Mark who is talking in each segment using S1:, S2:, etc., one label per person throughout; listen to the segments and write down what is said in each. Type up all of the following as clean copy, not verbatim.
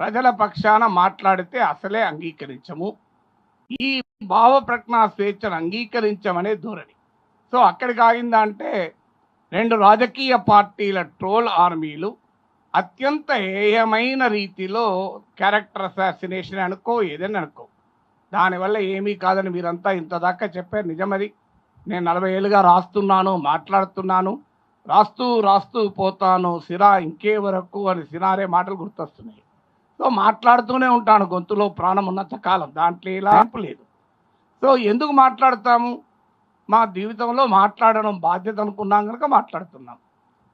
S1: ప్రజల పక్షాన మాట్లాడితే అసలే అంగీకరించము. ఈ భావ ప్రజ్ఞా స్వేచ్ఛను అంగీకరించమనే ధోరణి. సో అక్కడికి ఆగిందా అంటే 2 రాజకీయ పార్టీల ట్రోల్ ఆర్మీలు అత్యంత హేయమైన రీతిలో క్యారెక్టర్ అసాసినేషన్ అనుకో, ఏదైనా అనుకో, దానివల్ల ఏమీ కాదని మీరంతా ఇంత దాకా చెప్పారు. నిజమది. నేను 40 ఏళ్ళుగా రాస్తున్నాను, మాట్లాడుతున్నాను, రాస్తూ పోతాను సిరా ఇంకే వరకు అని సినారే మాటలు గుర్తొస్తున్నాయి. సో మాట్లాడుతూనే ఉంటాను గొంతులో ప్రాణం ఉన్నంత కాలం, దాంట్లో ఎలాంటి లేదు. సో ఎందుకు మాట్లాడతాము? మా జీవితంలో మాట్లాడడం బాధ్యత అనుకున్నాం కనుక మాట్లాడుతున్నాం.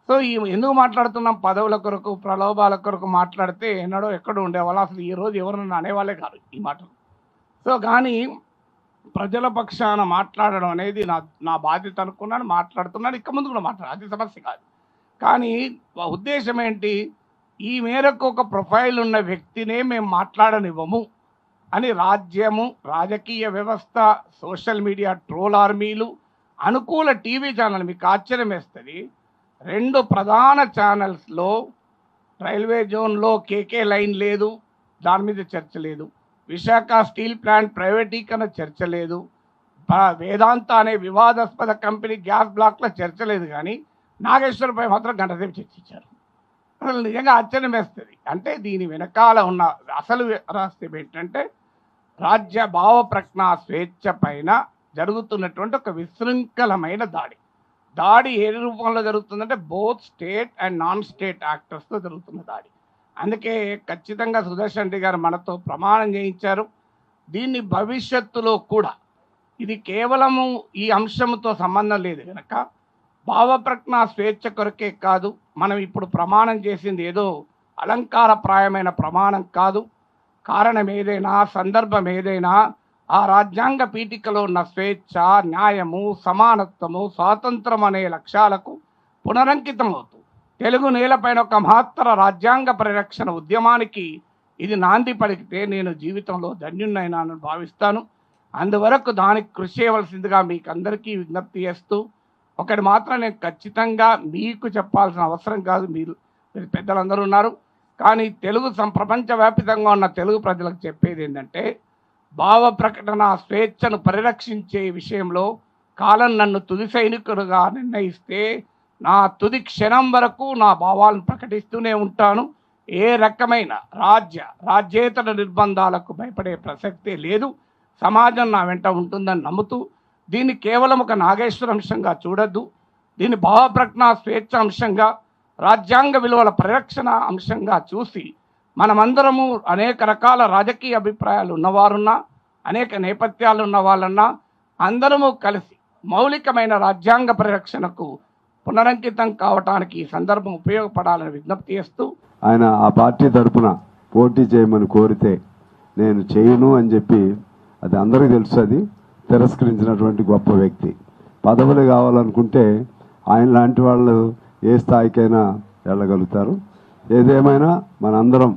S1: సో ఎందుకు మాట్లాడుతున్నాం? పదవుల కొరకు, ప్రలోభాల కొరకు మాట్లాడితే ఎన్నడో ఎక్కడో ఉండేవాళ్ళు. అసలు ఈ రోజు ఎవరన్నా అనేవాళ్ళే కాదు ఈ మాటలు. సో కానీ ప్రజల పక్షాన మాట్లాడడం అనేది నా బాధ్యత అనుకున్నాను, మాట్లాడుతున్నాను, ఇక ముందు కూడా మాట్లాడాలి, అది సమస్య కాదు. కానీ ఉద్దేశం ఏంటి? ఈ మేరకు ఒక ప్రొఫైల్ ఉన్న వ్యక్తినే మేము మాట్లాడనివ్వము అని రాజ్యము, రాజకీయ వ్యవస్థ, సోషల్ మీడియా ట్రోల్ ఆర్మీలు, అనుకూల టీవీ ఛానల్, మీకు ఆశ్చర్యం వేస్తుంది, 2 ప్రధాన ఛానల్స్లో రైల్వే జోన్లో కేకే లైన్ లేదు, దాని మీద చర్చ లేదు. విశాఖ స్టీల్ ప్లాంట్ ప్రైవేటీకరణ చర్చ లేదు. వేదాంత అనే వివాదాస్పద కంపెనీ గ్యాస్ బ్లాక్లో చర్చ లేదు. కానీ నాగేశ్వరపై మాత్రం గంట సేపు చర్చించారు. అసలు నిజంగా ఆశ్చర్యం వేస్తుంది. అంటే దీని వెనకాల ఉన్న అసలు రహస్యం ఏంటంటే రాజ్య భావ ప్రజ్ఞా స్వేచ్ఛ పైన జరుగుతున్నటువంటి ఒక విశృంఖలమైన దాడి ఏ రూపంలో జరుగుతుందంటే both state and non state యాక్టర్స్తో జరుగుతున్న దాడి. అందుకే ఖచ్చితంగా సుదర్శన్ రెడ్డి గారు మనతో ప్రమాణం చేయించారు. దీన్ని భవిష్యత్తులో కూడా ఇది కేవలము ఈ అంశంతో సంబంధం లేదు కనుక భావప్రజ్ఞా స్వేచ్ఛ కొరకే కాదు, మనం ఇప్పుడు ప్రమాణం చేసింది ఏదో అలంకారప్రాయమైన ప్రమాణం కాదు. కారణం ఏదైనా, సందర్భం ఏదైనా, ఆ రాజ్యాంగ పీఠికలో ఉన్న స్వేచ్ఛ, న్యాయము, సమానత్వము, స్వాతంత్రం అనే లక్ష్యాలకు పునరంకితం అవుతుంది. తెలుగు నేలపైన ఒక మహత్తర రాజ్యాంగ పరిరక్షణ ఉద్యమానికి ఇది నాంది పలికితే నేను జీవితంలో ధన్యున్నైనానని భావిస్తాను. అందువరకు దానికి కృషి చేయవలసిందిగా మీకు అందరికీ విజ్ఞప్తి చేస్తూ, ఒకటి మాత్రం నేను ఖచ్చితంగా మీకు చెప్పాల్సిన అవసరం కాదు, మీరు పెద్దలందరూ ఉన్నారు, కానీ ప్రపంచవ్యాప్తంగా ఉన్న తెలుగు ప్రజలకు చెప్పేది ఏంటంటే భావ ప్రకటన స్వేచ్ఛను పరిరక్షించే విషయంలో కాలం నన్ను తుది సైనికుడుగా నిర్ణయిస్తే నా తుది క్షణం వరకు నా భావాలను ప్రకటిస్తూనే ఉంటాను. ఏ రకమైన రాజ్యేతర నిర్బంధాలకు భయపడే ప్రసక్తే లేదు. సమాజం నా వెంట ఉంటుందని నమ్ముతూ దీన్ని కేవలం ఒక నాగేశ్వర అంశంగా చూడొద్దు, దీన్ని భావప్రజ్ఞా స్వేచ్ఛ అంశంగా, రాజ్యాంగ విలువల పరిరక్షణ అంశంగా చూసి మనమందరము అనేక రకాల రాజకీయ అభిప్రాయాలు ఉన్నవారున్నా, అనేక నేపథ్యాలు ఉన్న వాళ్ళన్నా అందరము కలిసి మౌలికమైన రాజ్యాంగ పరిరక్షణకు పునరంకితం కావటానికి ఈ సందర్భం ఉపయోగపడాలని విజ్ఞప్తి చేస్తూ,
S2: ఆయన ఆ పార్టీ తరఫున పోటీ చేయమని కోరితే నేను చేయను అని చెప్పి, అది అందరికీ తెలుసు, అది తిరస్కరించినటువంటి గొప్ప వ్యక్తి. పదవులు కావాలనుకుంటే ఆయన లాంటి వాళ్ళు ఏ స్థాయికైనా వెళ్ళగలుగుతారు. ఏదేమైనా మనందరం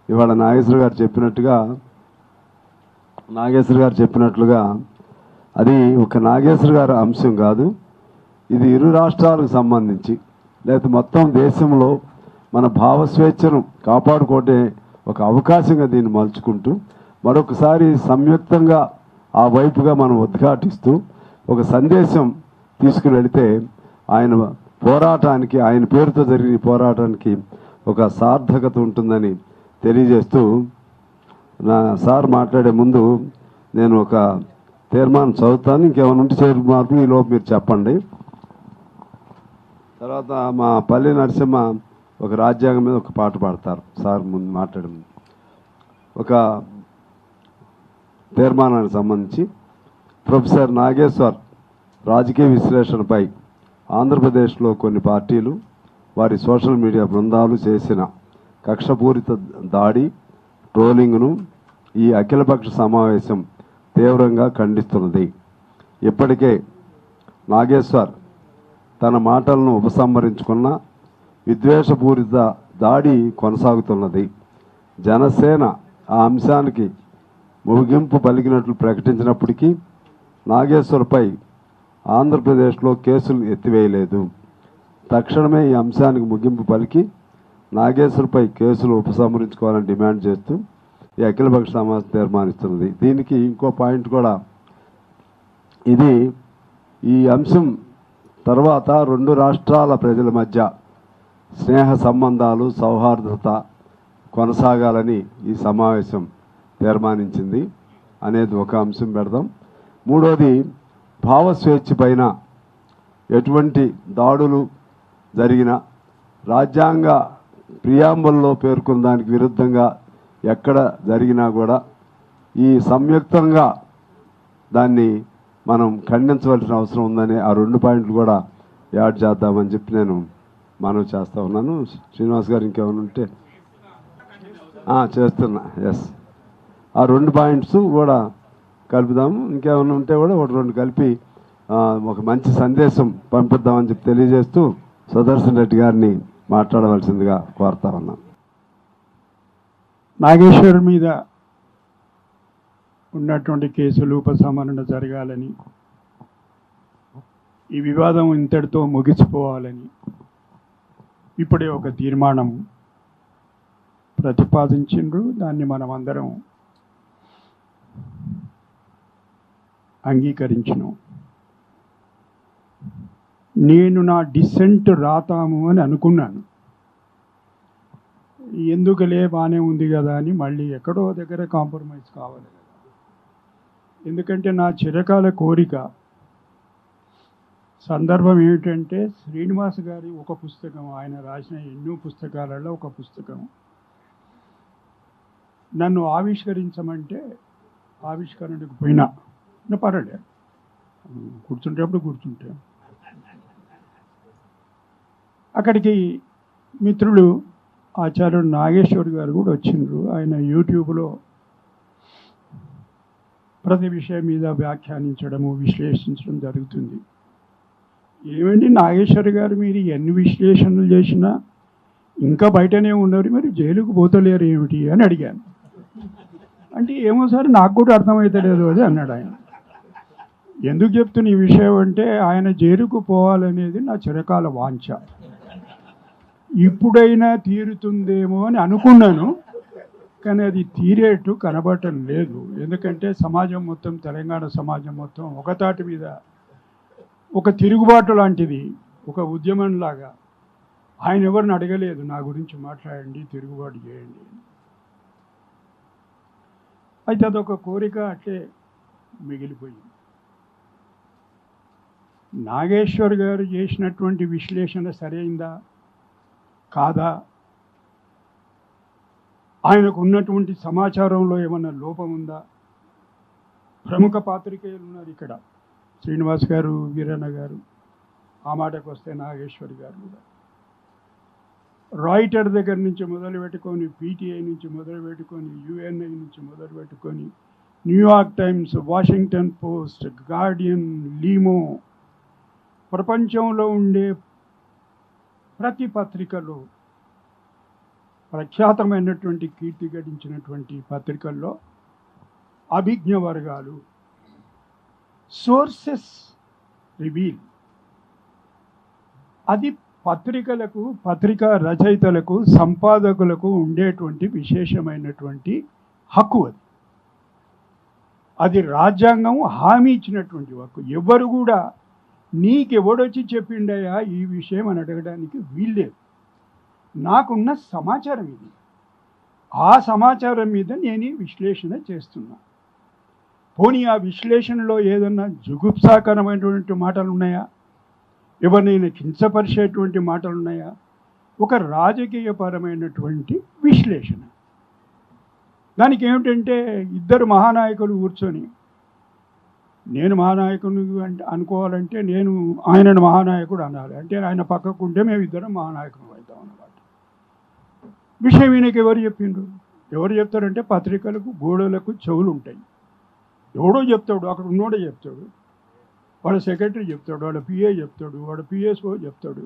S2: ఇవాళ నాగేశ్వర గారు చెప్పినట్లుగా అది ఒక నాగేశ్వర గారి అంశం కాదు, ఇది ఇరు రాష్ట్రాలకు సంబంధించి, లేకపోతే మొత్తం దేశంలో మన భావస్వేచ్ఛను కాపాడుకోవటే ఒక అవకాశంగా దీన్ని మలుచుకుంటూ మరొకసారి సంయుక్తంగా ఆ వైపుగా మనం ఉద్ఘాటిస్తూ ఒక సందేశం తీసుకుని వెళితే ఆయన పోరాటానికి, ఆయన పేరుతో జరిగిన పోరాటానికి ఒక సార్థకత ఉంటుందని తెలియజేస్తూ, నా సార్ మాట్లాడే ముందు నేను ఒక తీర్మానం చదువుతాను, ఇంకేమైనా ఉంటే చేరు మార్పు ఈలోపు మీరు చెప్పండి. తర్వాత మా పల్లె నరసింహ ఒక రాజ్యాంగం మీద ఒక పాట పాడతారు. సార్ ముందు మాట్లాడే ముందు ఒక తీర్మానానికి సంబంధించి ప్రొఫెసర్ నాగేశ్వర్ రాజకీయ విశ్లేషణపై ఆంధ్రప్రదేశ్లో కొన్ని పార్టీలు వారి సోషల్ మీడియా బృందాలు చేసిన కక్షపూరిత దాడి, ట్రోలింగ్ను ఈ అఖిలపక్ష సమావేశం తీవ్రంగా ఖండిస్తున్నది. ఇప్పటికే నాగేశ్వర్ తన మాటలను ఉపసంహరించుకున్న విద్వేషపూరిత దాడి కొనసాగుతున్నది. జనసేన ఆ అంశానికి ముగింపు పలికినట్లు ప్రకటించినప్పటికీ నాగేశ్వర్పై ఆంధ్రప్రదేశ్లో కేసులు ఎత్తివేయలేదు. తక్షణమే ఈ అంశానికి ముగింపు పలికి నాగేశ్వర్పై కేసులు ఉపసంహరించుకోవాలని డిమాండ్ చేస్తూ ఈ అఖిలపక్ష సమావేశం తీర్మానిస్తున్నది. దీనికి ఇంకో పాయింట్ కూడా, ఇది ఈ అంశం తర్వాత రెండు రాష్ట్రాల ప్రజల మధ్య స్నేహ సంబంధాలు, సౌహార్దత కొనసాగాలని ఈ సమావేశం తీర్మానించింది అనేది ఒక అంశం పెడదాం. మూడోది, భావస్వేచ్ఛ పైన ఎటువంటి దాడులు జరిగినా రాజ్యాంగ ప్రియాంబుల్లో పేర్కొన్న దానికి విరుద్ధంగా ఎక్కడ జరిగినా కూడా ఈ సంయుక్తంగా దాన్ని మనం ఖండించవలసిన అవసరం ఉందని ఆ రెండు పాయింట్లు కూడా యాడ్ చేద్దామని చెప్పి నేను మనవి చేస్తూ ఉన్నాను. శ్రీనివాస్ గారు ఇంకేమైనా ఉంటే చేస్తున్నా. ఎస్, ఆ రెండు పాయింట్స్ కూడా కలుపుదాము. ఇంకేమైనా ఉంటే కూడా ఒకటి రెండు కలిపి ఒక మంచి సందేశం పంపిద్దామని చెప్పి తెలియజేస్తూ సుదర్శన్ రెడ్డి గారిని మాట్లాడవలసిందిగా కోరుతా ఉన్నాను.
S3: నాగేశ్వర్ మీద ఉన్నటువంటి కేసులు ఉపసంహరణ జరగాలని, ఈ వివాదం ఇంతటితో ముగిసిపోవాలని ఇప్పుడే ఒక తీర్మానం ప్రతిపాదించిండ్రు. దాన్ని మనం అందరం అంగీకరించినాం. నేను నా డిసెంట్ రాతాము అని అనుకున్నాను. ఎందుకులే బాగానే ఉంది కదా అని మళ్ళీ ఎక్కడో దగ్గర కాంప్రమైజ్ కావాలి కదా. ఎందుకంటే నా చిరకాల కోరిక, సందర్భం ఏమిటంటే శ్రీనివాస్ గారి ఒక పుస్తకం, ఆయన రాసిన ఎన్నో పుస్తకాలలో ఒక పుస్తకం నన్ను ఆవిష్కరించమంటే ఆవిష్కరణకు పోయినా పర్వాలేదు, కూర్చుంటేప్పుడు కూర్చుంటే అక్కడికి మిత్రుడు ఆచార్యుడు నాగేశ్వర్ గారు కూడా వచ్చిండ్రు. ఆయన యూట్యూబ్లో ప్రతి విషయం మీద వ్యాఖ్యానించడము, విశ్లేషించడం జరుగుతుంది. ఏమండి నాగేశ్వర్ గారు, మీరు ఎన్ని విశ్లేషణలు చేసినా ఇంకా బయటనే ఉన్నారు, మీరు జైలుకు పోతలేరు ఏమిటి అని అడిగాను. అంటే ఏమో సార్, నాకు కూడా అర్థమవుతలేదు అది అన్నాడు ఆయన. ఎందుకు చెప్తున్న ఈ విషయం అంటే, ఆయన జైలుకు పోవాలనేది నా చిరకాల వాంఛ. ఇప్పుడైనా తీరుతుందేమో అని అనుకున్నాను, కానీ అది తీరేట్టు కనబడటం లేదు. ఎందుకంటే సమాజం మొత్తం, తెలంగాణ సమాజం మొత్తం ఒకతాటి మీద ఒక తిరుగుబాటు లాంటిది, ఒక ఉద్యమంలాగా. ఆయన ఎవరిని అడగలేదు నా గురించి మాట్లాడండి, తిరుగుబాటు చేయండి. అయితే అదొక కోరిక అట్లే మిగిలిపోయింది. నాగేశ్వర్ గారు చేసినటువంటి విశ్లేషణ సరైందా కాదా, ఆయనకు ఉన్నటువంటి సమాచారంలో ఏమన్నా లోపం ఉందా? ప్రముఖ పాత్రికేయులు ఉన్నారు ఇక్కడ, శ్రీనివాస్ గారు, వీరన్న గారు, ఆ మాటకు వస్తే నాగేశ్వర్ గారు కూడా. రాయిటర్ దగ్గర నుంచి మొదలు పెట్టుకొని, పీటీఐ నుంచి మొదలు పెట్టుకొని, యుఎన్ఐ నుంచి మొదలు పెట్టుకొని, New York Times, Washington Post, Guardian, లీమో, ప్రపంచంలో ఉండే ప్రతి పత్రికలో, ప్రఖ్యాతమైనటువంటి కీర్తి గడించినటువంటి పత్రికల్లో అభిజ్ఞ వర్గాలు, సోర్సెస్ రివీల్, అది పత్రికలకు, పత్రికా రచయితలకు, సంపాదకులకు ఉండేటువంటి విశేషమైనటువంటి హక్కు. అది రాజ్యాంగం హామీ ఇచ్చినటువంటి హక్కు. ఎవరు కూడా నీకెవడొచ్చి చెప్పిండయా ఈ విషయం అని అడగడానికి వీల్లేదు. నాకున్న సమాచారం ఇది, ఆ సమాచారం మీద నేను విశ్లేషణ చేస్తున్నా. పోనీ ఆ విశ్లేషణలో ఏదన్నా జుగుప్సాకరమైనటువంటి మాటలు ఉన్నాయా, ఎవరినైనా కించపరిచేటువంటి మాటలు ఉన్నాయా? ఒక రాజకీయపరమైనటువంటి విశ్లేషణ. దానికి ఏమిటంటే, ఇద్దరు మహానాయకులు కూర్చొని, నేను మహానాయకుని అంటే అనుకోవాలంటే నేను ఆయనను మహానాయకుడు అనాలి, అంటే ఆయన పక్కకుంటే మేము ఇద్దరం మహానాయకులు అవుతాం అన్నమాట. విషయం ఈయనకి ఎవరు చెప్పిండ్రు? ఎవరు చెప్తారంటే, పత్రికలకు గోడలకు చెవులు ఉంటాయి. ఎవడో చెప్తాడు, అక్కడ ఉన్నోడే చెప్తాడు, వాళ్ళ సెక్రటరీ చెప్తాడు, వాళ్ళ పిఏ చెప్తాడు, వాళ్ళ పిఎస్ఓ చెప్తాడు,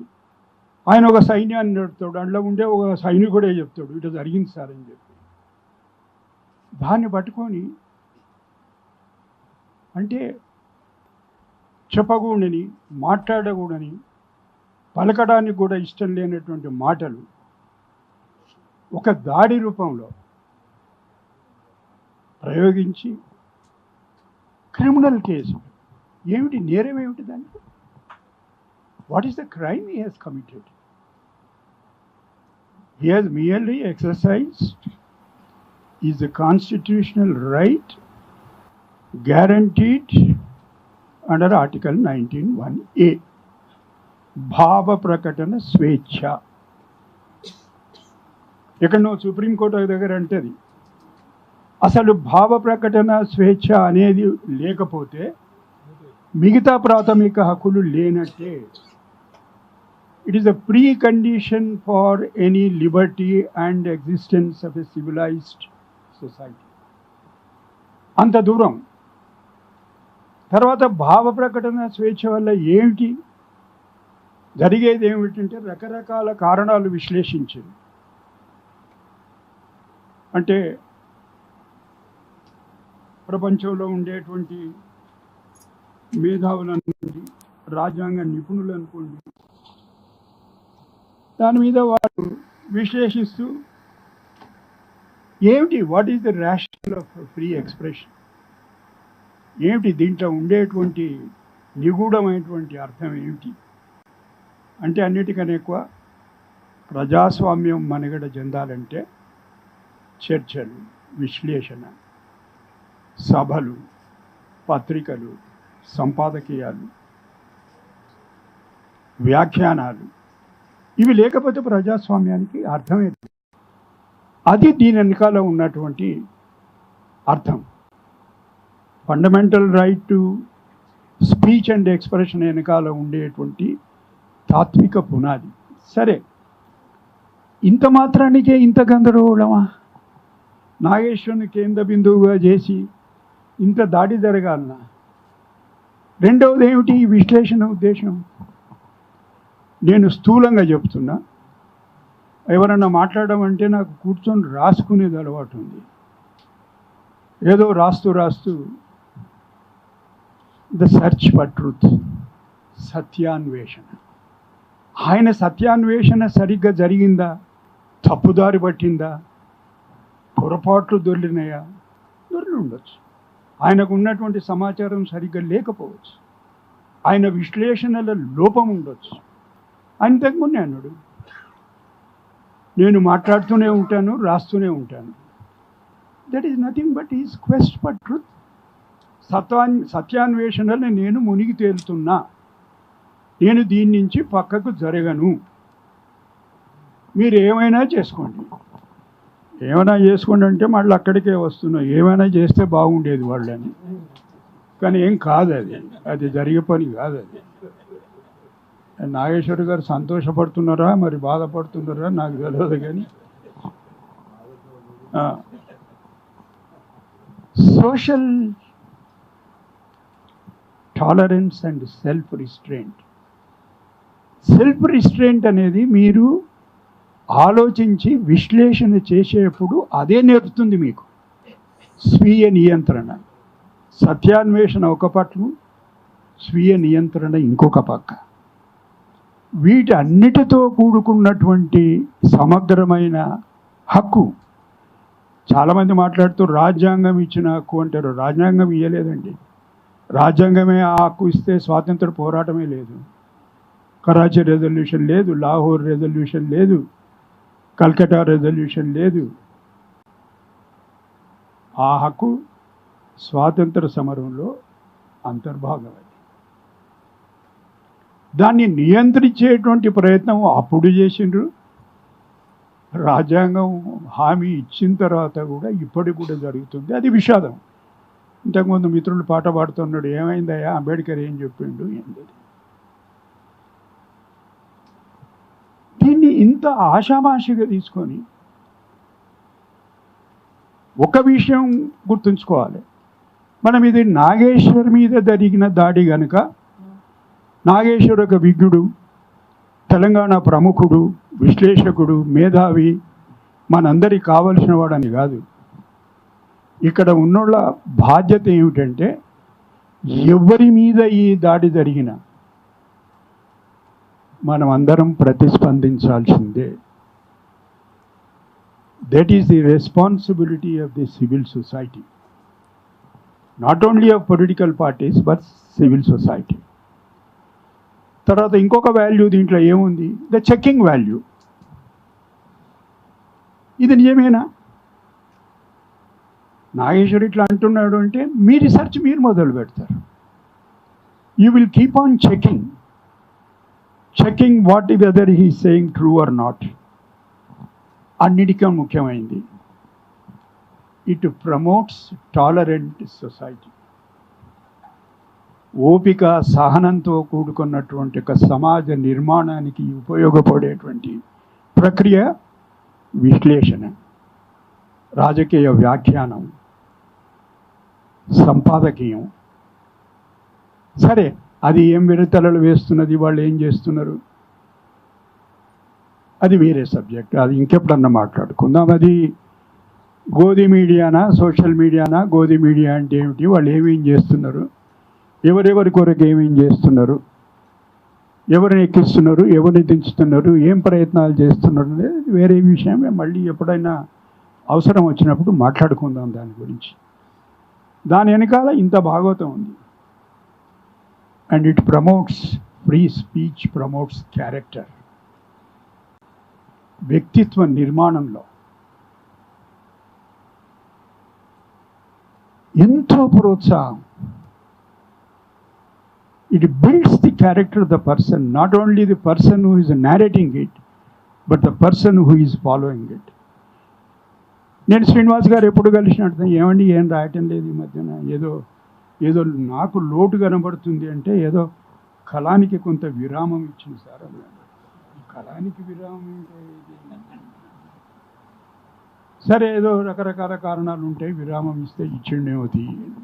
S3: ఆయన ఒక సైన్యాన్ని నడుపుతాడు, అందులో ఉండే ఒక సైనికుడే చెప్తాడు ఇట్లా జరిగింది సార్ అని చెప్పి. దాన్ని పట్టుకొని అంటే చెప్పకూడని, మాట్లాడకూడని, పలకడానికి కూడా ఇష్టం లేనటువంటి మాటలు ఒక దాడి రూపంలో ప్రయోగించి క్రిమినల్ కేసు ఏమిటి, నేరం ఏమిటి దానికి? What is the crime he has committed? He has merely exercised is a constitutional right guaranteed under Article 19(1)(a) భావ ప్రకటన స్వేచ్ఛ. ఎక్కడో సుప్రీంకోర్టు దగ్గర అంటది అసలు భావ ప్రకటన స్వేచ్ఛ అనేది లేకపోతే మిగతా ప్రాథమిక హక్కులు లేనట్టే. It is a precondition for any liberty and existence of a civilized society. అంత దూరం. తర్వాత భావ ప్రకటన స్వేచ్ఛ వల్ల ఏమిటి జరిగేది ఏమిటంటే రకరకాల కారణాలు విశ్లేషించింది. అంటే ప్రపంచంలో ఉండేటువంటి మేధావులు అనుకోండి, రాజ్యాంగ నిపుణులు అనుకోండి, దాని మీద వారు విశ్లేషిస్తూ ఏమిటి, what is the rational of free expression, ఏమిటి దీంట్లో ఉండేటువంటి నిగూఢమైనటువంటి అర్థం ఏమిటి అంటే, అన్నిటికన్నా ఎక్కువ ప్రజాస్వామ్యం మనుగడ చెందాలంటే చర్చలు, విశ్లేషణ, సభలు, పత్రికలు, సంపాదకీయాలు, వ్యాఖ్యానాలు, ఇవి లేకపోతే ప్రజాస్వామ్యానికి అర్థమే. అది దీని వెనకాల ఉన్నటువంటి అర్థం. Fundamental right to speech and expression వెనకాల ఉండేటువంటి తాత్విక పునాది. సరే, ఇంత మాత్రానికే ఇంత గందరగోళమా? నాగేశ్వరుని కేంద్ర బిందువుగా చేసి ఇంత దాడి జరగాలనా? రెండవది ఏమిటి ఈ విశ్లేషణ ఉద్దేశం? నేను స్థూలంగా చెప్తున్నా. ఎవరన్నా మాట్లాడడం అంటే నాకు కూర్చొని రాసుకునేది అలవాటు ఉంది. ఏదో రాస్తూ ద సర్చ్ ఫర్ ట్రూత్, సత్యాన్వేషణ. ఆయన సత్యాన్వేషణ సరిగ్గా జరిగిందా, తప్పుదారి పట్టిందా, పొరపాట్లు దొర్లినాయా? దొర్లి ఉండొచ్చు. ఆయనకు ఉన్నటువంటి సమాచారం సరిగ్గా లేకపోవచ్చు, ఆయన విశ్లేషణల లోపం ఉండొచ్చు. అంతకుముందే అన్నాడు, నేను మాట్లాడుతూనే ఉంటాను, రాస్తూనే ఉంటాను. That is nothing but is quest for truth. సత్యాన్వేషణలో నేను మునిగి తేలుతున్నా, నేను దీని నుంచి పక్కకు జరగను. మీరు ఏమైనా చేసుకోండి, ఏమైనా చేసుకోండి అంటే మళ్ళీ అక్కడికే వస్తున్నా. ఏమైనా చేస్తే బాగుండేది వాళ్ళని, కానీ ఏం కాదు, అది జరిగే పని కాదు. అది నాగేశ్వర్ గారు సంతోషపడుతున్నారా మరి బాధపడుతున్నారా నాకు తెలియదు, కానీ social tolerance and self restraint అనేది మీరు ఆలోచించి విశ్లేషణ చేసేప్పుడు అదే నేర్పుతుంది మీకు. స్వీయ నియంత్రణ, సత్యాన్వేషణ ఒక పట్ల, స్వీయ నియంత్రణ ఇంకొక పక్క. వీటి అన్నిటితో కూడుకున్నటువంటి సమగ్రమైన హక్కు. చాలామంది మాట్లాడుతూ రాజ్యాంగం ఇచ్చిన హక్కు అంటారు. రాజ్యాంగం ఇవ్వలేదండి. రాజ్యాంగమే ఆ హక్కు ఇస్తే స్వాతంత్ర పోరాటమే లేదు. కరాచీ రెజల్యూషన్ లేదు, లాహోర్ రెజల్యూషన్ లేదు, కల్కటా రెజల్యూషన్ లేదు. ఆ హక్కు స్వాతంత్ర సమరంలో అంతర్భాగం. దాన్ని నియంత్రించేటువంటి ప్రయత్నం అప్పుడు చేసిండ్రు. రాజ్యాంగం హామీ ఇచ్చిన తర్వాత కూడా ఇప్పటికి కూడా జరుగుతుంది. అది విషాదం. ఇంతకుముందు మిత్రులు పాట పాడుతున్నాడు, ఏమైందయ్యా అంబేద్కర్ ఏం చెప్పిండు ఏంటి. దీన్ని ఇంత ఆషామాషిగా తీసుకొని ఒక విషయం గుర్తుంచుకోవాలి, మనం ఇది నాగేశ్వర్ మీద జరిగిన దాడి కనుక నాగేశ్వర్ ఒక విజ్ఞుడు, తెలంగాణ ప్రముఖుడు, విశ్లేషకుడు, మేధావి, మనందరికి కావలసిన వాడని కాదు. ఇక్కడ ఉన్నోళ్ళ బాధ్యత ఏమిటంటే ఎవరి మీద ఈ దాడి జరిగినా మనం అందరం ప్రతిస్పందించాల్సిందే. That is the responsibility of the civil society. Not only of political parties, but civil society. తర్వాత ఇంకొక వాల్యూ దీంట్లో ఏముంది? The checking value. ఇది నిజమేనా? నాగేశ్వర్ ఇట్లా అంటున్నాడు అంటే మీ రీసెర్చ్ మీరు మొదలు పెడతారు. You will keep on checking what whether he saying true or not. అన్నిటికీ ముఖ్యమైనది, ఇట్ ప్రమోట్స్ టాలరెంట్ సొసైటీ. ఓపిక సహనంతో కూడుకున్నటువంటి ఒక సమాజ నిర్మాణానికి ఉపయోగపడేటువంటి ప్రక్రియ విశ్లేషణ, రాజకీయ వ్యాఖ్యానం, సంపాదకీయం. సరే, అది ఏం విడతలలు వేస్తున్నది, వాళ్ళు ఏం చేస్తున్నారు, అది వేరే సబ్జెక్ట్, అది ఇంకెప్పుడన్నా మాట్లాడుకుందాం. అది గోధి మీడియానా సోషల్ మీడియానా? గోధి మీడియా అంటే ఏమిటి, వాళ్ళు ఏమేం చేస్తున్నారు, ఎవరెవరి కొరకు ఏమేం చేస్తున్నారు, ఎవరిని ఎక్కిస్తున్నారు, ఎవరిని దించుతున్నారు, ఏం ప్రయత్నాలు చేస్తున్నారు అనేది వేరే విషయమే. మళ్ళీ ఎప్పుడైనా అవసరం వచ్చినప్పుడు మాట్లాడుకుందాం దాని గురించి. దాని వెనకాల ఇంత భాగవతం ఉంది. And it promotes free speech, promotes character. వ్యక్తిత్వ నిర్మాణంలో ఎంతో ప్రోత్సాహం. It builds the character of the person, not only the person who is narrating it, but the person who is following it. నేను శ్రీనివాస్ గారు ఎప్పుడు కలిసినట్టు, ఏమండి ఏం రాయటం లేదు ఈ మధ్యన, ఏదో ఏదో నాకు లోటు కనబడుతుంది అంటే, ఏదో కళానికి కొంత విరామం ఇచ్చింది సార్ అన్నాడు. కళానికి విరామం అంటే సరే, ఏదో రకరకాల కారణాలు ఉంటాయి, విరామం ఇస్తే ఇచ్చిండేమో తీయండి.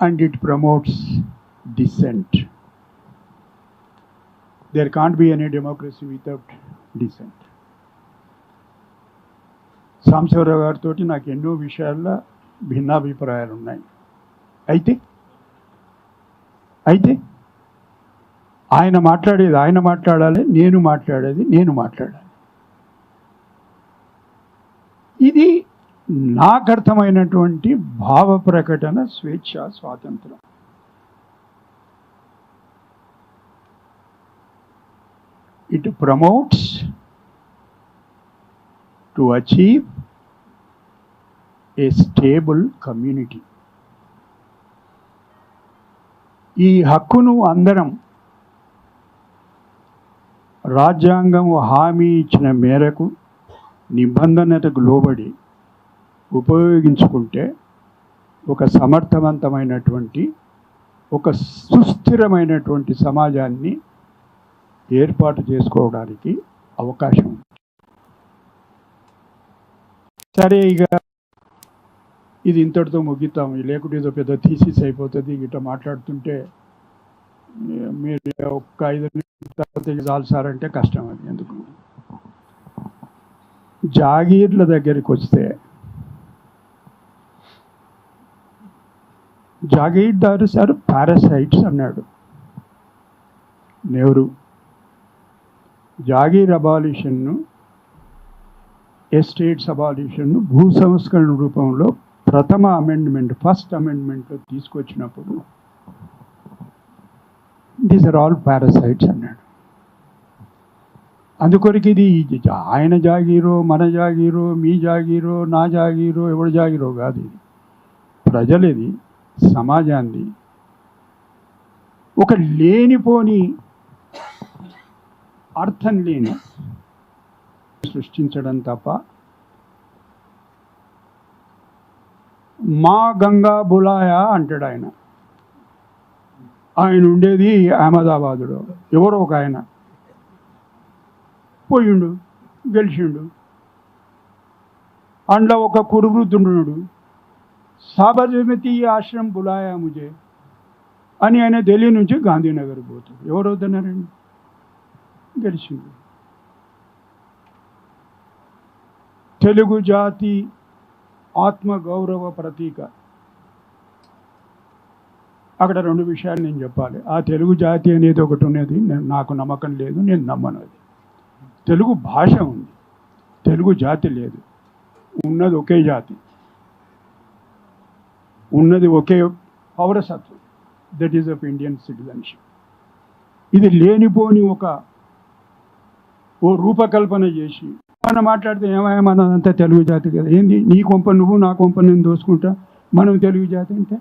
S3: And it promotes dissent. There can't be any democracy without dissent. Sambasivarao గారితో నాకు ఎన్నో విషయాల్లో భిన్నాభిప్రాయాలు ఉన్నాయి. అయితే ఆయన మాట్లాడేది ఆయన మాట్లాడాలి, నేను మాట్లాడేది నేను మాట్లాడాలి. ఇది నాకు అర్థమైనటువంటి భావ ప్రకటన, స్వేచ్ఛ, స్వాతంత్రం. It promotes to achieve a stable community. ఈ హక్కును అందరం రాజ్యాంగం హామీ ఇచ్చిన మేరకు నిబంధనలకు లోబడి ఉపయోగించుకుంటే ఒక సమర్థవంతమైనటువంటి, ఒక సుస్థిరమైనటువంటి సమాజాన్ని ఏర్పాటు చేసుకోవడానికి అవకాశం ఉంది. సరే, ఇక ఇది ఇంతటితో ముగిస్తాం, లేకుంటే ఏదో పెద్ద థీసిస్ అయిపోతుంది. ఇట్లా మాట్లాడుతుంటే మీరు ఒక్క 5 నిమిషాలు చాలు సార్ అంటే కష్టం. అది ఎందుకు, జాగీర్ల దగ్గరికి వస్తే, జాగీర్దారు సార్ పారాసైట్స్ అన్నాడు నెహ్రూ. జాగీర్ అబాలిషన్ను, ఎస్టేట్స్ అబాలిషన్ను భూ సంస్కరణ రూపంలో ప్రథమ అమెండ్మెంట్, ఫస్ట్ అమెండ్మెంట్లో తీసుకొచ్చినప్పుడు దీస్ ఆర్ ఆల్ పారాసైట్స్ అన్నాడు. అందుకొరకు ఇది ఆయన జాగీరో, మన జాగీరో, మీ జాగీరో, నా జాగీరో, ఎవరి జాగీరో కాదు. ఇది ప్రజలది, సమాజాన్ని ఒక లేనిపోని, అర్థం లేని సృష్టించడం తప్ప. మా గంగా బులాయా అంటాడు ఆయన. ఆయన ఉండేది అహ్మదాబాదులో. ఎవరో ఒక ఆయన పోయిండు, గెలిచిండు. అందులో ఒక కురువృద్ధుడు, సాబర్మతి ఆశ్రమం బులాయా ముజే అని ఆయన ఢిల్లీ నుంచి గాంధీనగర్ పోతాడు. ఎవరు వద్దన్నారండి, గెలిచిండు. తెలుగు జాతి ఆత్మగౌరవ ప్రతీక అక్కడ రెండు విషయాలు నేను చెప్పాలి. ఆ తెలుగు జాతి అనేది ఒకటి ఉన్నది, నాకు నమ్మకం లేదు, నేను నమ్మను. అది తెలుగు భాష ఉంది, తెలుగు జాతి లేదు. ఉన్నది ఒకే జాతి, ఉన్నది ఒకే పౌరసత్వం, that is of Indian citizenship. ఇది లేనిపోని ఓ రూపకల్పన చేసి మనం మాట్లాడితే ఏమన్నదంతా తెలుగు జాతి కదా, ఏంది నీ కొంప నువ్వు నా కొంప నేను దోసుకుంటా, మనం తెలుగు జాతి అంటే